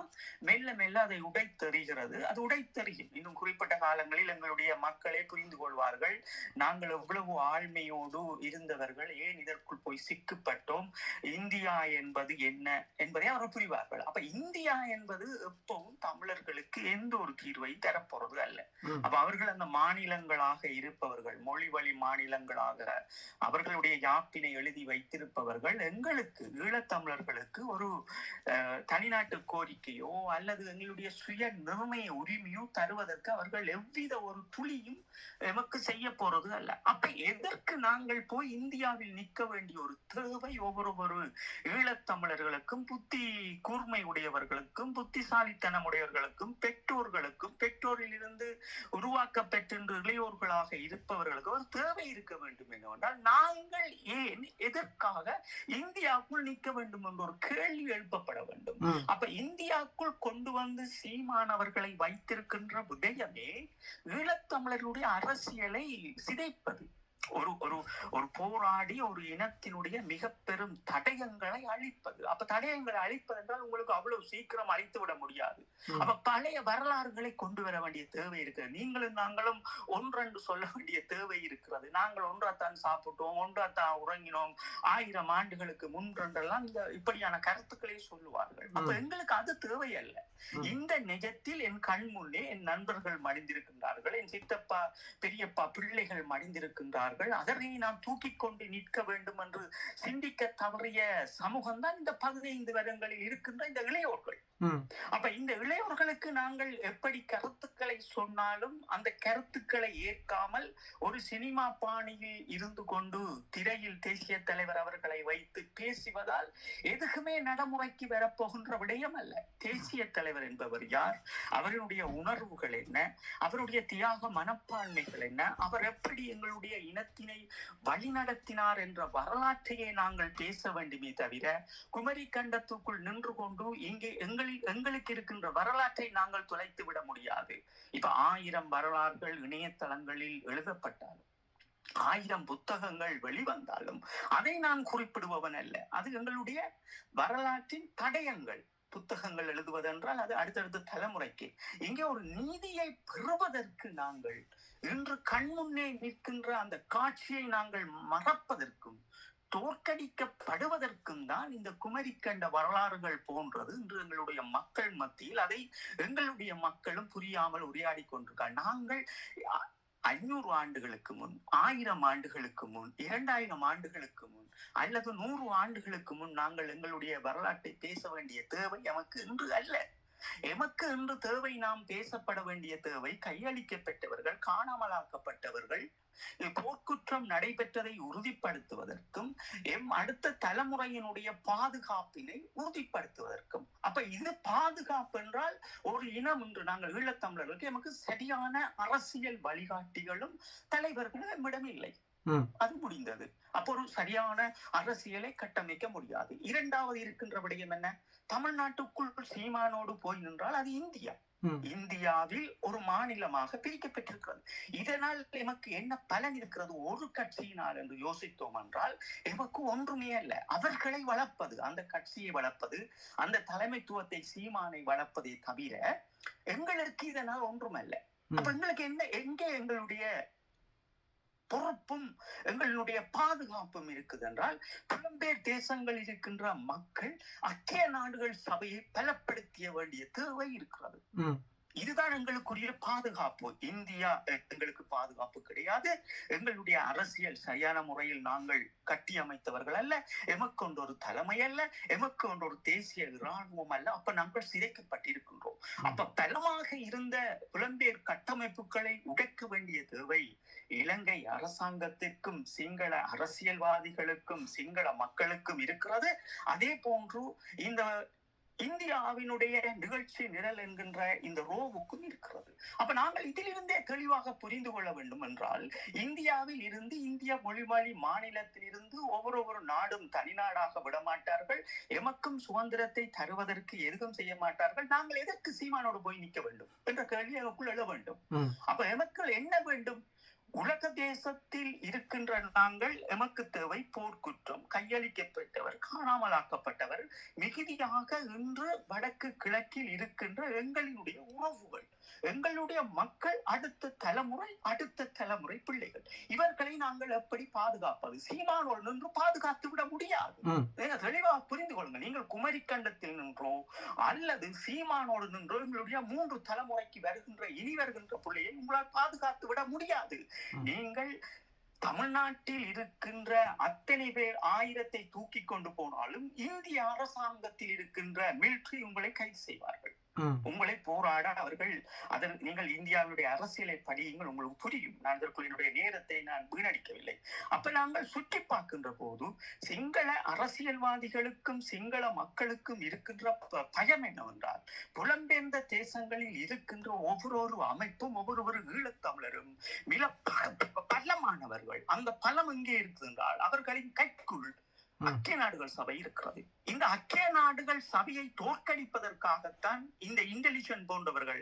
மெல்ல மெல்ல அதை உடைத்தெறிகிறது. அது உடைத்தெறியும். இன்னும் குறிப்பிட்ட காலங்களில் எங்களுடைய மக்களே புரிந்து கொள்வார்கள், நாங்கள் எவ்வளவு ஆழ்மையோடு இருந்தவர்கள், ஏன் இதற்குள் போய் சிக்கப்பட்டோம், இந்தியா என்பது என்ன என்பதை அவர் புரிவார்கள். அப்ப இந்தியா என்பது எப்பவும் தமிழர்களுக்கு எந்த ஒரு தீர்வையும் தரப்போறது அல்ல. அப்ப அவர்கள் அந்த மாநிலங்களாக இருப்பவர்கள், மொழி வழி மாநிலங்களாக அவர்களுடைய யாப்பினை எழுதி வைத்திருப்பவர்கள் எங்களுக்கு ஈழத்தமிழர்களுக்கு ஒரு தனிநாட்டு கோரிக்கையோ அல்லது எங்களுடைய சுய நிர்ணய உரிமையோ தருவதற்கு அவர்கள் எவ்வித ஒரு துளியும் எமக்கு செய்ய போறது அல்ல. அப்ப எதற்கு நாங்கள் போய் இந்தியாவில் நிற்க வேண்டிய ஒரு தேவை ஒவ்வொரு ஈழத்தமிழர்களுக்கும், புத்தி கூர்மை உடையவர்களுக்கும், புத்திசாலித்தனம் உடையவர்களுக்கும், பெற்றோர்களுக்கும், பெற்றோரில் இருந்து உருவாக்கப்பெற்ற இளையோர்களாக இருப்பவர்களுக்கு ஒரு தேவை இருக்க வேண்டும் என்னவென்றால், நாங்கள் ஏன் எதற்காக இந்தியாவுக்குள் நிற்க வேண்டும் என்ற ஒரு கேள்வி எழுப்பப்பட வேண்டும். அப்ப இந்தியாவுக்குள் கொண்டு வந்து சீமானவர்களை வைத்திருக்கின்ற விடயமே ஈழத்தமிழர்களுடைய அரசியலை சிதைப்பது. ஒரு ஒரு ஒரு போராடி ஒரு இனத்தினுடைய மிக பெரும் தடயங்களை அழிப்பது. அப்ப தடயங்களை அழிப்பது என்றால் உங்களுக்கு அவ்வளவு சீக்கிரம் அழித்து விட முடியாது. அப்ப பழைய வரலாறுகளை கொண்டு வர வேண்டிய தேவை இருக்கிறது. நீங்களும் நாங்களும் ஒன்றென்று சொல்ல வேண்டிய தேவை இருக்கிறது. நாங்கள் ஒன்றாத்தான் சாப்பிட்டோம், ஒன்றாத்தான் உறங்கினோம், 1000 ஆண்டுகளுக்கு முன்றென்றெல்லாம் இந்த இப்படியான கருத்துக்களை சொல்லுவார்கள். அப்ப எங்களுக்கு அது தேவை அல்ல. இந்த நிஜத்தில் என் கண் முன்னே என் நண்பர்கள் மடிந்திருக்கின்றார்கள், என் சித்தப்பா பெரியப்பா பிள்ளைகள் மடிந்திருக்கின்றார்கள். அதனை நாம் தூக்கி கொண்டு நிற்க வேண்டும் என்று சிந்திக்க தவறிய சமூகம் தான் இந்த 15 வருடங்களில் இருக்கின்ற இந்த இளையோர்கள். அப்ப இந்த இளையோர்களுக்கு நாங்கள் எப்படி கருத்துக்களை சொன்னாலும் அந்த கருத்துக்களை ஏற்காமல் ஒரு சினிமா பாணியில் இருந்து கொண்டு திரையில் தேசிய தலைவர் அவர்களை வைத்து பேசுவதால் எதுக்குமே நடைமுறைக்கு வரப்போகின்ற விடயம் அல்ல. தேசிய தலைவர் என்பவர் யார், அவருடைய உணர்வுகள் என்ன, அவருடைய தியாக மனப்பான்மைகள் என்ன, அவர் எப்படி எங்களுடைய இனத்தினை வழிநடத்தினார் என்ற வரலாற்றையே நாங்கள் பேச வேண்டுமே தவிர குமரி கண்டத்துக்குள் நின்று கொண்டு இங்கே எங்களுக்கு இருக்கின்ற வரலாற்றை நாங்கள் தொலைத்து விட முடியாது. இப்ப 1000 வரலாறுகள் இணையதளங்களில் எழுதப்பட்டாலும் 1000 புத்தகங்கள் வெளிவந்தாலும் அதை நான் குறிப்பிடுபவன் அல்ல. அது எங்களுடைய வரலாற்றின் தடயங்கள். புத்தகங்கள் எழுதுவதென்றால் அது அடுத்தடுத்த தலைமுறைக்கு. இங்கே ஒரு நீதியை பெறுவதற்கு நாங்கள் இன்று கண்முன்னே நிற்கின்ற அந்த காட்சியை நாங்கள் மறப்பதற்கும் தோற்கடிக்கப்படுவதற்கும் தான் இந்த குமரி கண்ட வரலாறுகள் போன்றது இன்று எங்களுடைய மக்கள் மத்தியில் அதை எங்களுடைய மக்களும் புரியாமல் உரையாடி கொண்டிருக்காங்க. நாங்கள் 500 ஆண்டுகளுக்கு முன், 1000 ஆண்டுகளுக்கு முன், 2000 ஆண்டுகளுக்கு முன் அல்லது 100 ஆண்டுகளுக்கு முன் நாங்கள் எங்களுடைய வரலாற்றை பேச வேண்டிய தேவை எமக்கு இன்று அல்ல. எமக்கு இன்று தேவை, நாம் பேசப்பட வேண்டிய தேவை கையளிக்கப்பட்டவர்கள், காணாமலாக்கப்பட்டவர்கள், போர்க்குற்றம் நடைபெற்றதை உறுதிப்படுத்துவதற்கும் அடுத்த தலைமுறையினுடைய பாதுகாப்பினை உறுதிப்படுத்துவதற்கும். அப்ப இது பாதுகாப்பு என்றால் ஒரு இனம் என்று நாங்கள் ஈழத்தமிழர்களுக்கு எமக்கு சரியான அரசியல் வழிகாட்டிகளும் தலைவர்களும் நம்மிடம் இல்லை. அது முடிந்தது. அப்போ ஒரு சரியான அரசியலை கட்டமைக்க முடியாது. இரண்டாவது இருக்கின்ற விடயம் என்ன, தமிழ்நாட்டுக்குள் சீமானோடு போய் நின்றால் அது இந்தியா. இந்தியாவில் ஒரு மாநிலமாக பிரிக்கப்பட்டிருக்கிறது. இதனால் எமக்கு என்ன பலன் இருக்கிறது ஒரு கட்சியினால் என்று யோசித்தோம் என்றால் எமக்கு ஒன்றுமே அல்ல. அவர்களை வளர்ப்பது, அந்த கட்சியை வளர்ப்பது, அந்த தலைமைத்துவத்தை சீமானை வளர்ப்பதை தவிர எங்களுக்கு இதனால் ஒன்றுமல்ல. அப்ப எங்களுக்கு என்ன, எங்கே எங்களுடைய பொறுப்பும் எங்களுடைய பாதுகாப்பும் இருக்குது என்றால் புலம்பெயர் தேசங்களில் இருக்கின்ற மக்கள் ஐக்கிய நாடுகள் சபையை பலப்படுத்திய வேண்டிய தேவை இருக்கிறது. இதுதான் எங்களுக்குரிய பாதுகாப்பு. இந்தியா எங்களுக்கு பாதுகாப்பு கிடையாது. எங்களுடைய அரசியல் சரியான முறையில் நாங்கள் கட்டி அமைத்தவர்கள் அல்ல. எமக்கு ஒரு தலைமை அல்ல, எமக்கு ஒரு தேசிய இராணுவம் அல்ல. அப்ப நாங்கள் சிதைக்கப்பட்டிருக்கின்றோம். அப்ப பலமாக இருந்த புலம்பெயர் கட்டமைப்புகளை உடைக்க வேண்டிய தேவை இலங்கை அரசாங்கத்திற்கும் சிங்கள அரசியல்வாதிகளுக்கும் சிங்கள மக்களுக்கும் இருக்கிறது. அதே போன்று இந்த இந்தியாவினுடைய நிகழ்ச்சி நிரல் என்கின்ற இந்த ரோவுக்கும் இருக்கிறது. அப்ப நாங்கள் இதிலிருந்தே தெளிவாக புரிந்து கொள்ள வேண்டும் என்றால் இந்தியாவில் இருந்து, இந்திய மொழிவாழி மாநிலத்தில் இருந்து ஒவ்வொரு நாடும் தனிநாடாக விடமாட்டார்கள். எமக்கும் சுதந்திரத்தை தருவதற்கு எதுவும் செய்ய மாட்டார்கள். நாங்கள் எதற்கு சீமானோடு போய் நிற்க வேண்டும் என்ற கேள்வி எமக்குள் எழ வேண்டும். அப்ப எமக்கள் என்ன வேண்டும்? உலக தேசத்தில் இருக்கின்ற நாங்கள் எமக்கு தேவை போர்க்குற்றம், கையளிக்கப்பட்டவர், காணாமலாக்கப்பட்டவர், மிகுதியாக இன்று வடக்கு கிழக்கில் இருக்கின்ற எங்களுடைய உறவுகள், எங்களுடைய மக்கள், அடுத்த தலைமுறை பிள்ளைகள், இவர்களை நாங்கள் எப்படி பாதுகாப்பது? சீமானோடு நின்று பாதுகாத்து விட முடியாது. தெளிவாக புரிந்து கொள்ளுங்கள். நீங்கள் குமரி கண்டத்தில் நின்றோ அல்லது சீமானோடு நின்றோ எங்களுடைய 3 தலைமுறைக்கு இனி வருகின்ற பிள்ளையை உங்களால் பாதுகாத்து விட முடியாது. நீங்கள் தமிழ்நாட்டில் இருக்கின்ற அத்தனை பேர் 1000 தூக்கி கொண்டு போனாலும் இந்திய அரசாங்கத்தில் இருக்கின்ற மிலிட்டரி உங்களை கைது செய்வார்கள். உங்களை போராட அவர்கள் நீங்கள் இந்தியாவுடைய அரசியலை படியுங்கள், உங்களுக்கு புரியும். நான் இதற்குள் என்னுடைய நேரத்தை நான் வீணடிக்கவில்லை. அப்ப நாங்கள் சுற்றி பார்க்கின்ற போது சிங்கள அரசியல்வாதிகளுக்கும் சிங்கள மக்களுக்கும் இருக்கின்ற பயம் என்னவென்றால் புலம்பெயர்ந்த தேசங்களில் இருக்கின்ற ஒவ்வொரு அமைப்பும் ஒவ்வொரு ஈழத்தமிழரும் மிக பலமானவர்கள். அந்த பலம் எங்கே இருக்குதென்றால் அவர்களின் கைக்குள் ஐக்கிய நாடுகள் சபை இருக்கிறது. இந்த ஐக்கிய நாடுகள் சபையை தோற்கடிப்பதற்காகத்தான் இந்த இன்டெலிஜென்ட் போன்றவர்கள்,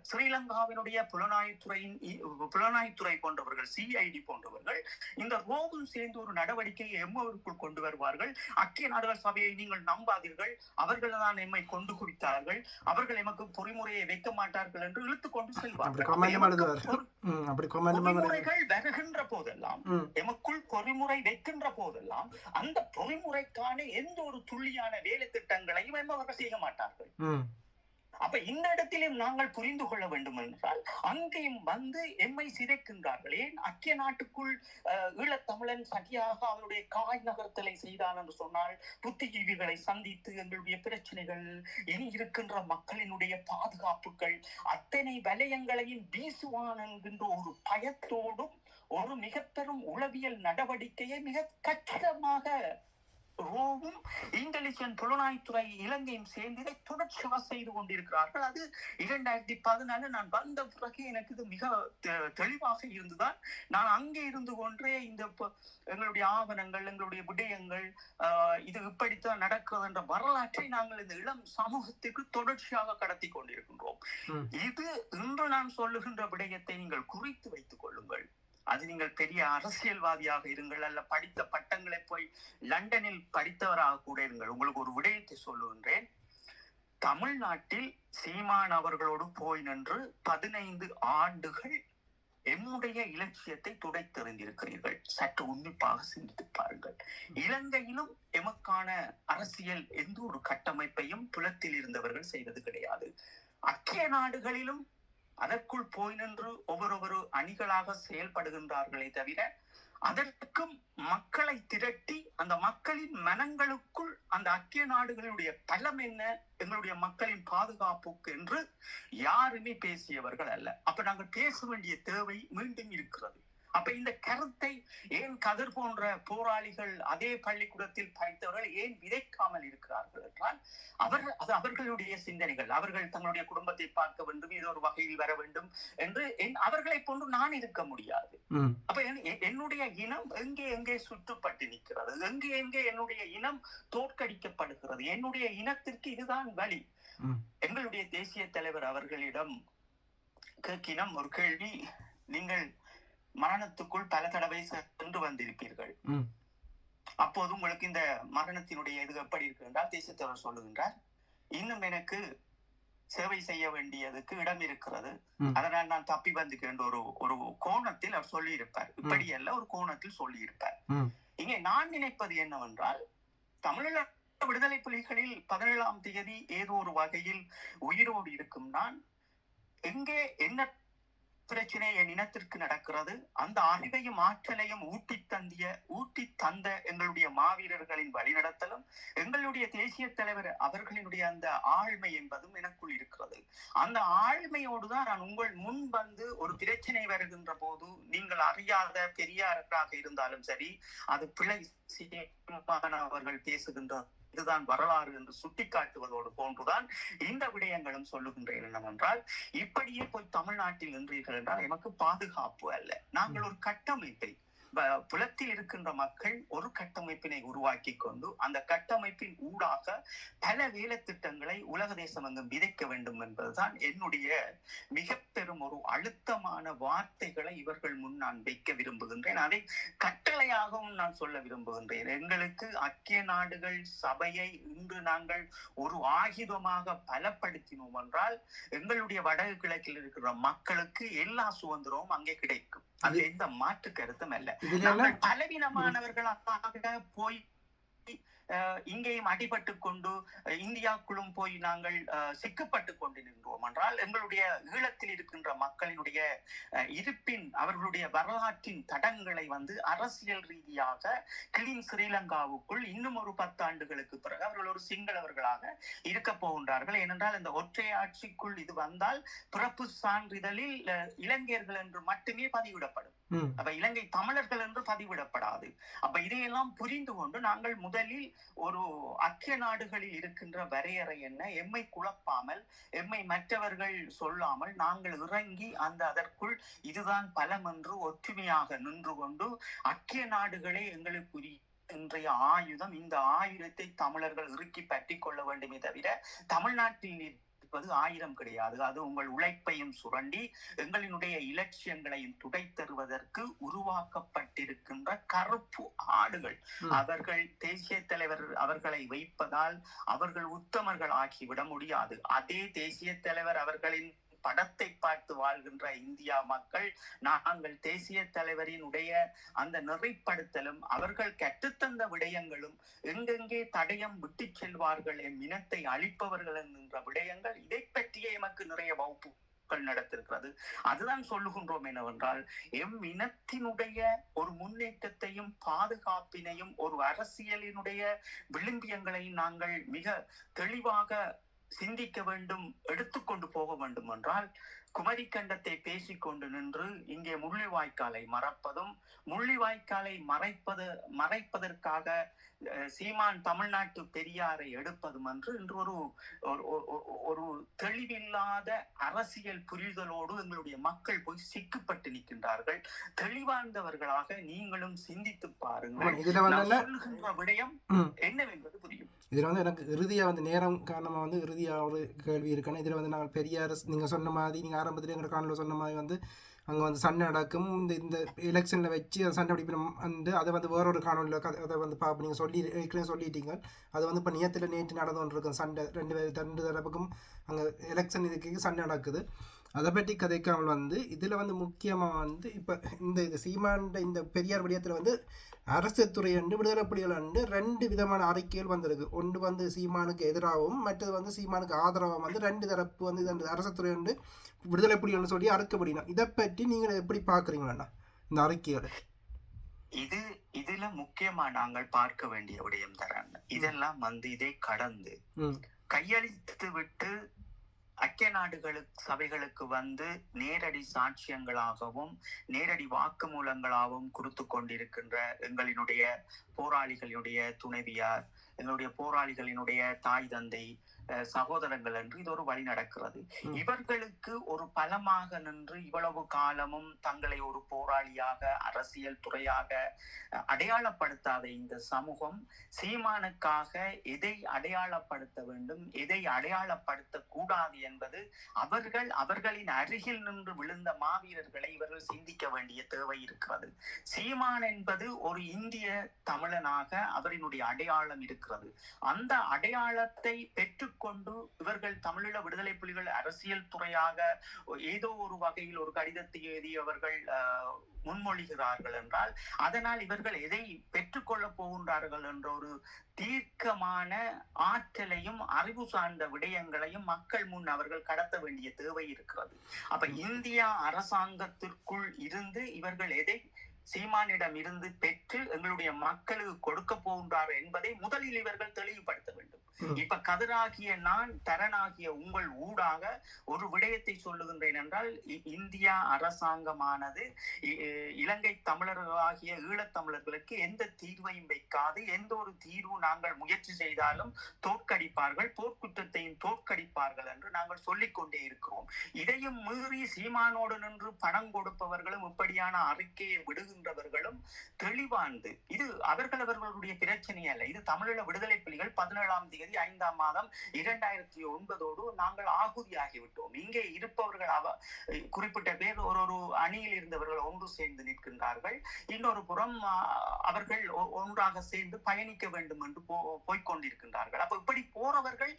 ஸ்ரீலங்காவினுடைய புலனாய்த்துறை போன்றவர்கள், சிஐடி போன்றவர்கள் இந்த ரோவும் சேர்ந்து ஒரு நடவடிக்கையை எம்மவருக்குள் கொண்டு வருவார்கள். ஐக்கிய நாடுகள் சபையை நீங்கள் நம்பாதீர்கள், அவர்கள் தான் எம்மை கொண்டு குவித்தார்கள், அவர்கள் எமக்கு பொறிமுறையை வைக்க மாட்டார்கள் என்று இழுத்துக் கொண்டு செல்வார்கள். பொறிமுறைகள் வருகின்ற போதெல்லாம், எமக்குள் பொறிமுறை வைக்கின்ற போதெல்லாம் அந்த பொறிமுறைக்கான எந்த ஒரு துல்லியான வேலை திட்டங்களையும் அவர்கள் செய்ய மாட்டார்கள். அப்ப இந்த இடத்திலும் நாங்கள் புரிந்து கொள்ள வேண்டும் என்றால் அங்கேயும் வந்து எம்மை சிதைக்கின்றார்கள். ஏன் ஐக்கிய நாட்டுக்குள் ஈழத்தமிழன் சரியாக அவருடைய காய் நகர்த்தலை செய்தான் என்று சொன்னால் புத்திஜீவிகளை சந்தித்து எங்களுடைய பிரச்சனைகள், இனி இருக்கின்ற மக்களினுடைய பாதுகாப்புகள், அத்தனை வலயங்களையும் வீசுவான் என்கின்ற ஒரு பயத்தோடும் ஒரு மிக பெரும் உளவியல் நடவடிக்கையை மிக கச்சிதமாக ரோவும் இன்டெலிஜென்ட் புலனாய்த்துறை இலங்கையும் சேர்ந்து இதை தொடர்ச்சியாக செய்து கொண்டிருக்கிறார்கள். அது 2014 நான் வந்த பிறகு எனக்கு இது மிக தெளிவாக இருந்துதான். நான் அங்கே இருந்து கொண்டே இந்த எங்களுடைய ஆவணங்கள், எங்களுடைய விடயங்கள், இது இப்படித்தான் நடக்கிறது என்ற வரலாற்றை நாங்கள் இந்த இளம் சமூகத்திற்கு தொடர்ச்சியாக கடத்தி கொண்டிருக்கின்றோம். இது இன்று நான் சொல்லுகின்ற விடயத்தை நீங்கள் குறித்து வைத்துக் கொள்ளுங்கள். அது நீங்கள் பெரிய அரசியல்வாதியாக இருங்கள், அல்ல படித்த பட்டங்களை போய் லண்டனில் படித்தவராக கூட இருங்கள். உங்களுக்கு ஒரு விடயத்தை சொல்லுகின்றேன். தமிழ்நாட்டில் சீமான் அவர்களோடு போய் நின்று 15 ஆண்டுகள் எம்முடைய இலட்சியத்தை துடைத்தெறிந்திருக்கிறீர்கள். சற்று உன்னிப்பாக சிந்தித்து பாருங்கள். இலங்கையிலும் எமக்கான அரசியல் எந்த ஒரு கட்டமைப்பையும் புலத்தில் இருந்தவர்கள் செய்தது கிடையாது. ஐக்கிய நாடுகளிலும் அதற்குள் போய் நின்று ஒவ்வொரு அணிகளாக செயல்படுகின்றார்களே தவிர அதற்கும் மக்களை திரட்டி அந்த மக்களின் மனங்களுக்குள் அந்த ஐக்கிய நாடுகளுடைய பலம் என்ன, எங்களுடைய மக்களின் பாதுகாப்புக்கு என்று யாருமே பேசியவர்கள் அல்ல. அப்ப நாங்கள் பேச வேண்டிய தேவை மீண்டும் இருக்கிறது. அப்ப இந்த கருத்தை ஏன் கதிர் போன்ற போராளிகள் அதே பள்ளிக்கூடத்தில் படித்தவர்கள் ஏன் விதைக்காமல் இருக்கிறார்கள் என்றால் அவர்களுடைய சிந்தனைகள், அவர்கள் தங்களுடைய குடும்பத்தை பார்க்க வேண்டும், ஏதோ ஒரு வகையில் வர வேண்டும் என்று அவர்களை போன்று நான் இருக்க முடியாது. அப்ப என்னுடைய இனம் எங்கே எங்கே சுற்றுப்பட்டு நிற்கிறது, எங்கே என்னுடைய இனம் தோற்கடிக்கப்படுகிறது, என்னுடைய இனத்திற்கு இதுதான் வழி. எங்களுடைய தேசிய தலைவர் அவர்களிடம் கேட்கினம் ஒரு கேள்வி, நீங்கள் மரணத்துக்குள் பல தடவை சென்று வந்திருப்பீர்கள், அப்போது உங்களுக்கு இந்த மரணத்தினுடைய இது எப்படி இருக்கு என்றால் தேசியத்தவர் சொல்லுகின்றார், இன்னும் எனக்கு சேவை செய்ய வேண்டியதுக்கு இடம் இருக்கிறது, அதனால் நான் தப்பி வந்துக்கிறேன் ஒரு கோணத்தில் அவர் சொல்லி இருப்பார். இப்படி அல்ல, ஒரு கோணத்தில் சொல்லி இருப்பார். இங்கே நான் நினைப்பது என்னவென்றால், தமிழீழ விடுதலை புலிகளில் 17ஆம் தேதி ஏதோ ஒரு வகையில் உயிரோடு இருக்கும் நான், எங்கே என்ன பிரச்சனை என் இனத்திற்கு நடக்கிறது, அந்த அறிவையும் ஆற்றலையும் ஊட்டி தந்த எங்களுடைய மாவீரர்களின் வழிநடத்தலும், எங்களுடைய தேசிய தலைவர் அவர்களினுடைய அந்த ஆழ்மை என்பதும் எனக்குள் இருக்கிறது. அந்த ஆழ்மையோடுதான் நான் உங்கள் முன் வந்து ஒரு பிரச்சனை வருகின்ற போது, நீங்கள் அறியாத பெரியாராக இருந்தாலும் சரி, அது பிழை அவர்கள் பேசுகின்ற இதுதான் வரலாறு என்று சுட்டிக்காட்டுவதோடு போன்றுதான் இந்த விடயங்களும் சொல்லுகின்றேன். என்னவென்றால், இப்படியே போய் தமிழ்நாட்டில் நின்றீர்கள் என்றால் எமக்கு பாதுகாப்பு அல்ல. நாங்கள் ஒரு கட்டமைப்பை, புலத்தில் இருக்கின்ற மக்கள் ஒரு கட்டமைப்பினை உருவாக்கி கொண்டு அந்த கட்டமைப்பின் ஊடாக பல வேலை திட்டங்களை உலக தேசம் அங்கு விதைக்க வேண்டும் என்பதுதான் என்னுடைய மிக பெரும் ஒரு அழுத்தமான வார்த்தைகளை இவர்கள் முன் நான் வைக்க விரும்புகின்றேன். அதை கட்டளையாகவும் நான் சொல்ல விரும்புகின்றேன். எங்களுக்கு ஐக்கிய நாடுகள் சபையை இன்று நாங்கள் ஒரு ஆயுதமாக பலப்படுத்தினோம் என்றால் எங்களுடைய வடக்கு கிழக்கில் இருக்கிற மக்களுக்கு எல்லா சுதந்திரமும் அங்கே கிடைக்கும். அது எந்த மாற்று கருத்தும் அல்ல. நாங்கள் பலவீனமானவர்களாக போய் இங்கேயும் அடிபட்டு கொண்டு இந்தியாவுக்குள்ளும் போய் நாங்கள் சிக்கப்பட்டு கொண்டு நின்றோம் என்றால் எங்களுடைய ஈழத்தில் இருக்கின்ற மக்களினுடைய இருப்பின், அவர்களுடைய வரலாற்றின் தடங்களை வந்து அரசியல் ரீதியாக கிளீன் ஸ்ரீலங்காவுக்குள் இன்னும் ஒரு 10 ஆண்டுகளுக்கு பிறகு அவர்கள் ஒரு சிங்களவர்களாக இருக்க போகின்றார்கள். ஏனென்றால் இந்த ஒற்றை ஆட்சிக்குள் இது வந்தால் பிறப்பு சான்றிதழில் இலங்கையர்கள் என்று மட்டுமே பதிவிடப்படும். அப்ப இலங்கை தமிழர்கள் என்று பதிவிடப்படாது. அப்ப இதையெல்லாம் புரிந்து கொண்டு நாங்கள் முதலில் ஒரு ஐக்கிய நாடுகளில் இருக்கின்ற வரையறை என்ன, எம்மை குழப்பாமல், எம்மை மற்றவர்கள் சொல்லாமல் நாங்கள் இறங்கி அதற்குள் இதுதான் பலம் என்று ஒற்றுமையாக நின்று கொண்டு ஐக்கிய நாடுகளே எங்களுக்குரிய இன்றைய ஆயுதம். இந்த ஆயுதத்தை தமிழர்கள் இறுக்கி பற்றி கொள்ள வேண்டுமே தவிர தமிழ்நாட்டில் இருப்பது ஆயுதம் கிடையாது. அது உங்கள் உழைப்பையும் சுரண்டி எங்களினுடைய இலட்சியங்களையும் துடைத்தருவதற்கு உருவாக்கப்பட்டிருக்கின்ற கருப்பு ஆடுகள். அவர்கள் தேசிய தலைவர் அவர்களை வைப்பதால் அவர்கள் உத்தமர்கள் ஆகிவிட முடியாது. அதே தேசிய தலைவர் அவர்களின் படத்தை பார்த்து வாழ்கின்ற இந்தியா மக்கள் நாங்கள் தேசிய தலைவரினுடைய அந்த நெறிப்படுத்தலும் அவர்கள் கற்றுத்தந்த விடயங்களும் எங்கெங்கே தடயம் விட்டு செல்வார்கள் என் இனத்தை அழிப்பவர்கள் என்கின்ற விடயங்கள் இதை பற்றியே எமக்கு நிறைய வகுப்புகள் நடத்திருக்கிறது. அதுதான் சொல்லுகின்றோம் என்னவென்றால் எம் இனத்தினுடைய ஒரு முன்னேற்றத்தையும் பாதுகாப்பினையும் ஒரு அரசியலினுடைய விளிம்பியங்களையும் நாங்கள் மிக தெளிவாக சிந்திக்க வேண்டும், எடுத்துக்கொண்டு போக வேண்டும் என்றால் குமரிக்கண்டத்தை பேசிக்கொண்டு நின்று இங்கே முள்ளிவாய்க்காலை மறைப்பதும் முள்ளிவாய்க்காலை மறைப்பதற்காக சீமான் தமிழ்நாட்டு பெரியாரை எடுப்பதும் என்று இன்று ஒரு தெளிவில்லாத அரசியல் புரிதலோடு எங்களுடைய மக்கள் போய் சிக்கப்பட்டு நிற்கின்றார்கள். தெளிவார்ந்தவர்களாக நீங்களும் சிந்தித்து பாருங்கள். சொல்லுகின்ற விடயம் என்னவென்பது புரியும். இதில் எனக்கு இறுதியாக நேரம் காரணமாக இறுதியாக ஒரு கேள்வி இருக்குன்னு. இதில் நாங்கள் பெரியார் நீங்கள் சொன்ன மாதிரி நீங்கள் ஆரம்பத்தில் எங்கள் காணொலியில் சொன்ன மாதிரி அங்கே சண்டை நடக்கும். இந்த எலெக்ஷனில் வச்சு சண்டை பிடிப்பினம் அதை வேறொரு காணொலியில் அதை பார்ப்போம். நீங்கள் ஏற்கனவே சொல்லிட்டீங்க. அது இப்போ நேற்று நடந்து கொண்டு இருக்கும் சண்டை. ரெண்டு தரப்புக்கும் அங்கே எலெக்ஷன் இதுக்கு சண்டை நடக்குது. அதை பற்றி கதைக்காமல் இதில் முக்கியமாக இப்போ இந்த சீமாண்ட இந்த பெரியார் விடயத்தில் அரசு துறை விடுதலை புலிகள் ரெண்டு விதமான அறிக்கைகள் வந்திருக்கு. ஒன்று சீமானுக்கு எதிராகவும் மற்றது சீமானுக்கு ஆதரவாகவும் ரெண்டு தரப்பு இந்த அரசு துறை விடுதலை புலிகள்னு சொல்லி அறுக்கப்படினா. இதை பற்றி நீங்கள் எப்படி பார்க்குறீங்களா இந்த அறிக்கையோட? இதுல முக்கியமா நாங்கள் பார்க்க வேண்டிய விடயம் தராங்க. இதெல்லாம் இதை கடந்து கையளித்து விட்டு ஐக்கிய நாடுகளுக்கு சபைகளுக்கு நேரடி சாட்சியங்களாகவும் நேரடி வாக்குமூலங்களாகவும் கொடுத்து கொண்டிருக்கின்ற எங்களினுடைய போராளிகளுடைய துணைவியார், எங்களுடைய போராளிகளினுடைய தாய் தந்தை, சகோதரங்கள் என்று இது ஒரு வழி நடக்கிறது. இவர்களுக்கு ஒரு பலமாக நின்று இவ்வளவு காலமும் தங்களை ஒரு போராளியாக அரசியல் துறையாக அடையாளப்படுத்தாத இந்த சமூகம் சீமானுக்காக எதை அடையாளப்படுத்த வேண்டும், எதை அடையாளப்படுத்த கூடாது என்பது அவர்களின் அருகில் நின்று விழுந்த மாவீரர்களை இவர்கள் சிந்திக்க வேண்டிய தேவை இருக்கிறது. சீமான் என்பது ஒரு இந்திய தமிழனாக அவரினுடைய அடையாளம் இருக்கிறது. அந்த அடையாளத்தை பெற்று கொண்டு இவர்கள் தமிழீழ விடுதலை புலிகள் அரசியல் துறையாக ஏதோ ஒரு வகையில் ஒரு கடிதத்தை எழுதி அவர்கள் முன்மொழிகிறார்கள் என்றால் அதனால் இவர்கள் எதை பெற்றுக்கொள்ள போகின்றார்கள் என்ற ஒரு தீர்க்கமான ஆற்றலையும் அறிவு சார்ந்த விடயங்களையும் மக்கள் முன் அவர்கள் கடத்த வேண்டிய தேவை இருக்கிறது. அப்ப இந்தியா அரசாங்கத்திற்குள் இருந்து இவர்கள் எதை சீமானிடம் இருந்து பெற்று எங்களுடைய மக்களுக்கு கொடுக்க போகின்றார் என்பதை முதலில் இவர்கள் தெளிவுபடுத்த வேண்டும். இப்ப கதிராகிய நான், தரனாகிய உங்கள் ஊடாக ஒரு விடயத்தை சொல்லுகின்றேன் என்றால் இந்தியா அரசாங்கமானது இலங்கை தமிழர்களாகிய ஈழத்தமிழர்களுக்கு எந்த தீர்வையும் வைக்காது. எந்த ஒரு தீர்வு நாங்கள் முயற்சி செய்தாலும் தோற்கடிப்பார்கள், போர்க்குற்றத்தையும் தோற்கடிப்பார்கள் என்று நாங்கள் சொல்லிக் கொண்டே இருக்கிறோம். இதையும் மீறி சீமானோடு நின்று பணம் கொடுப்பவர்களும் இப்படியான அறிக்கையை விடுகின்றவர்களும் தெளிவாந்து இது அவர்களுடைய பிரச்சனை அல்ல. இது தமிழீழ விடுதலை புலிகள் 17ஆம் தேதி 5ஆம் மாதம் 2009 நாங்கள் ஆகுதியாகிவிட்டோம். இங்கே இருப்பவர்கள் குறிப்பிட்ட பேர் ஒரு அணியில் இருந்தவர்கள் ஒன்று சேர்ந்து நிற்கின்றார்கள். இன்னொரு புறம் அவர்கள் ஒன்றாக சேர்ந்து பயணிக்க வேண்டும் என்று போய்கொண்டிருக்கின்றார்கள். அப்ப இப்படி போறவர்கள்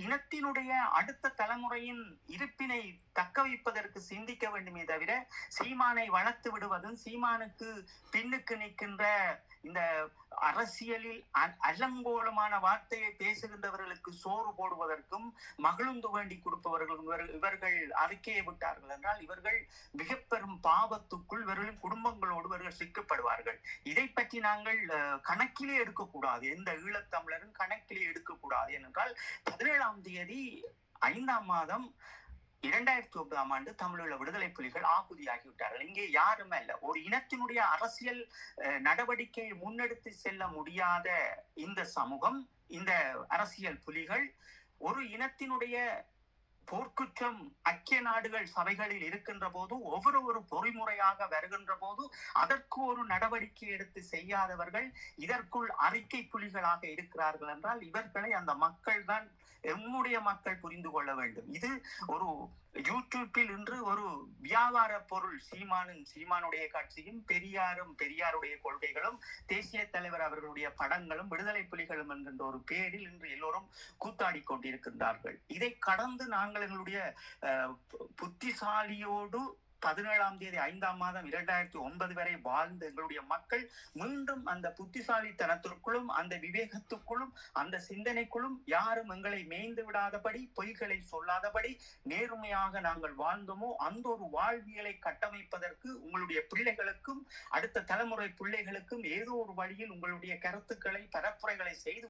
இனத்தினுடைய அடுத்த தலைமுறையின் இருப்பினை தக்க வைப்பதற்கு சிந்திக்க வேண்டுமே தவிர சீமானை வளர்த்து விடுவதும் சீமானுக்கு பின்னுக்கு நிற்கின்ற இந்த அரசியலில் அலங்கோலமான வார்த்தையை பேசுகின்றவர்களுக்கு சோறு போடுவதற்கும் மகிழ்ந்து வேண்டி கொடுப்பவர்கள் இவர்கள் அறிக்கையை விட்டார்கள் என்றால் இவர்கள் மிக பெரும் பாவத்துக்குள் இவர்களின் குடும்பங்களோடு இவர்கள் சிக்கப்படுவார்கள். இதை பற்றி நாங்கள் கணக்கிலே எடுக்கக்கூடாது. எந்த ஈழத்தமிழரும் கணக்கிலே எடுக்கக்கூடாது. ஏனென்றால் 17ஆம் தேதி 5ஆம் மாதம் 2009ஆம் ஆண்டு தமிழீழ விடுதலை புலிகள் ஆகுதியாகிவிட்டார்கள். இங்கே யாரும் அல்ல. ஒரு இனத்தினுடைய அரசியல் நடவடிக்கையை முன்னெடுத்து செல்ல முடியாத இந்த சமூகம், இந்த அரசியல் புலிகள் ஒரு இனத்தினுடைய போர்க்குற்றம் ஐக்கிய நாடுகள் சபைகளில் இருக்கின்ற போது ஒவ்வொரு பொறிமுறையாக வருகின்ற போது அதற்கு ஒரு நடவடிக்கை எடுத்து செய்யாதவர்கள் இதற்குள் அறிக்கை புலிகளாக இருக்கிறார்கள் என்றால் இவர்களை அந்த மக்கள் தான் எம்முடைய மக்கள் புரிந்து கொள்ள வேண்டும். இது ஒரு யூடியூப்பில் இன்று ஒரு வியாபார பொருள். சீமானுடைய கட்சியும் பெரியாருடைய கொள்கைகளும் தேசிய தலைவர் அவர்களுடைய படங்களும் விடுதலை புலிகளும் என்கின்ற ஒரு பேரில் இன்று எல்லோரும் கூத்தாடி கொண்டிருக்கின்றார்கள். இதை கடந்து நாங்கள் எங்களுடைய புத்திசாலியோடு 17ஆம் தேதி 5ஆம் மாதம் 2009 வரை வாழ்ந்த எங்களுடைய மக்கள் மீண்டும் அந்த புத்திசாலித்தனத்திற்குள்ளும் அந்த விவேகத்துக்குள்ளும் அந்த சிந்தனைக்குள்ளும் யாரும் எங்களை மேய்ந்து விடாதபடி பொய்களை சொல்லாதபடி நேர்மையாக நாங்கள் வாழ்ந்தோமோ அந்த ஒரு வாழ்வியலை கட்டமைப்பதற்கு உங்களுடைய பிள்ளைகளுக்கும் அடுத்த தலைமுறை பிள்ளைகளுக்கும் ஏதோ ஒரு வழியில் உங்களுடைய கருத்துக்களை பரப்புரைகளை செய்து